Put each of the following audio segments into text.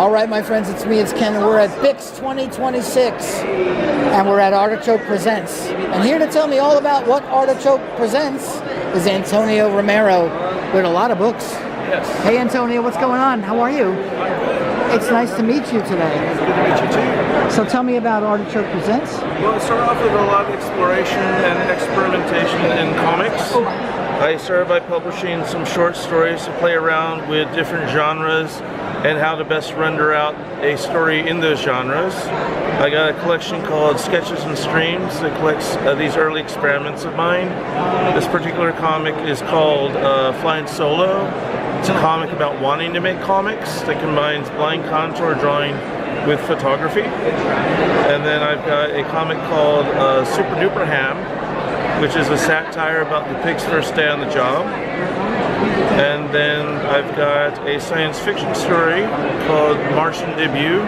All right, my friends, it's me, it's Ken, and we're at BIX 2026, and we're at Artichoke Presents. And here to tell me all about what Artichoke Presents is Antonion Romero, with a lot of books. Yes. Hey, Antonio, what's going on? How are you? It's nice to meet you today. It's good to meet you too. So tell me about Artichoke Presents. Well, it started off with a lot of exploration and experimentation in comics. I started by publishing some short stories to play around with different genres and how to best render out a story in those genres. I got a collection called Sketches and Streams that collects these early experiments of mine. This particular comic is called Flying Solo. It's a comic about wanting to make comics that combines blind contour drawing with photography. And then I've got a comic called Super Duper Ham, which is a satire about the pig's first day on the job. And then I've got a science fiction story called Martian Debut,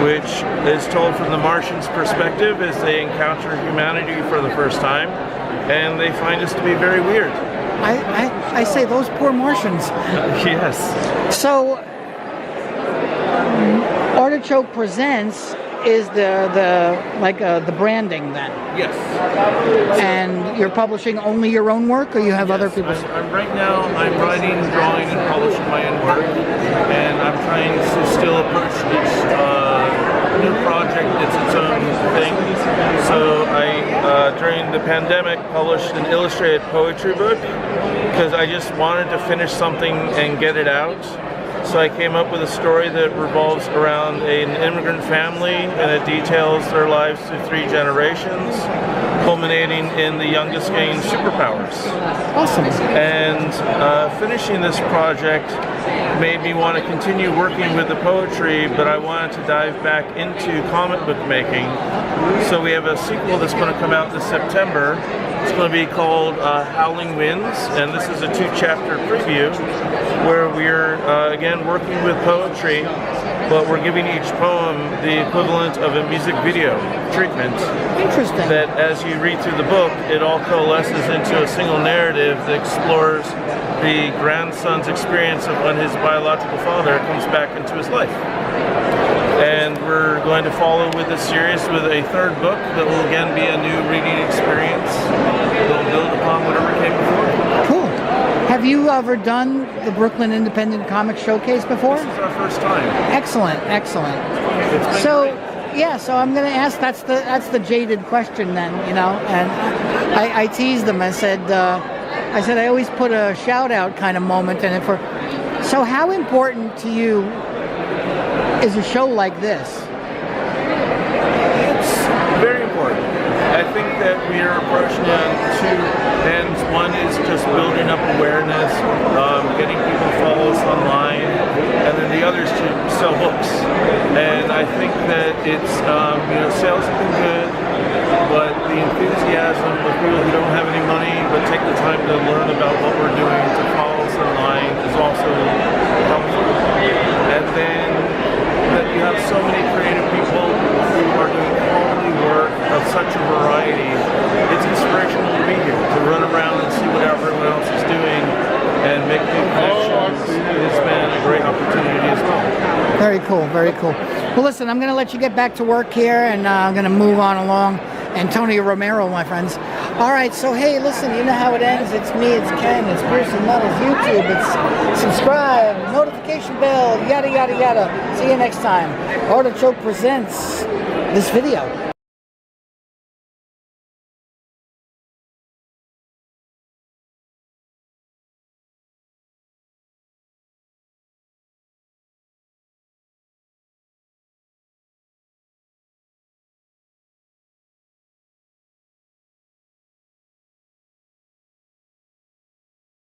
which is told from the Martians' perspective as they encounter humanity for the first time, and they find us to be very weird. I say those poor Martians. Yes. So, Artichoke Presents is the branding then? Yes. And you're publishing only your own work, or you have other people's? Right now I'm writing, drawing, and publishing my own work, and I'm trying to still approach each new project its own thing. So I, during the pandemic, published an illustrated poetry book because I just wanted to finish something and get it out. So I came up with a story that revolves around an immigrant family, and it details their lives through 3 generations, culminating in the youngest gaining superpowers. Awesome. And finishing this project made me want to continue working with the poetry, but I wanted to dive back into comic book making. So we have a sequel that's going to come out this September. It's going to be called Howling Winds, and this is a 2-chapter preview where we're again working with poetry, but we're giving each poem the equivalent of a music video treatment. Interesting. That as you read through the book, it all coalesces into a single narrative that explores the grandson's experience of when his biological father comes back into his life. And we're going to follow with this series with a 3rd book that will again be a new reading experience. We'll build upon whatever came before. Cool. Have you ever done the Brooklyn Independent Comic Showcase before? This is our first time. Excellent, excellent. So, yeah, so I'm going to ask, that's the jaded question then, you know, and I teased them. I said I always put a shout out kind of moment in it for. So how important to you is a show like this? It's very important. I think that we are approaching it on 2 ends. One is just building up awareness, getting people to follow us online, and then the other is to sell books. And I think that it's, sales have been good, but the enthusiasm of people who don't have any money but take the time to learn about what we're doing to follow us online is also helpful. And then that you have so many creative people who are doing quality work of such a variety. It's inspirational to be here, to run around and see what everyone else is doing and make new connections. It has been a great opportunity as well. Very cool, very cool. Well, listen, I'm going to let you get back to work here, and I'm going to move on along. Antonion Romero, my friends. All right, so hey, listen, you know how it ends. It's me, it's Ken, it's PiercingMetal's YouTube. It's subscribe, notification bell, yada, yada, yada. See you next time. Artichoke Presents this video.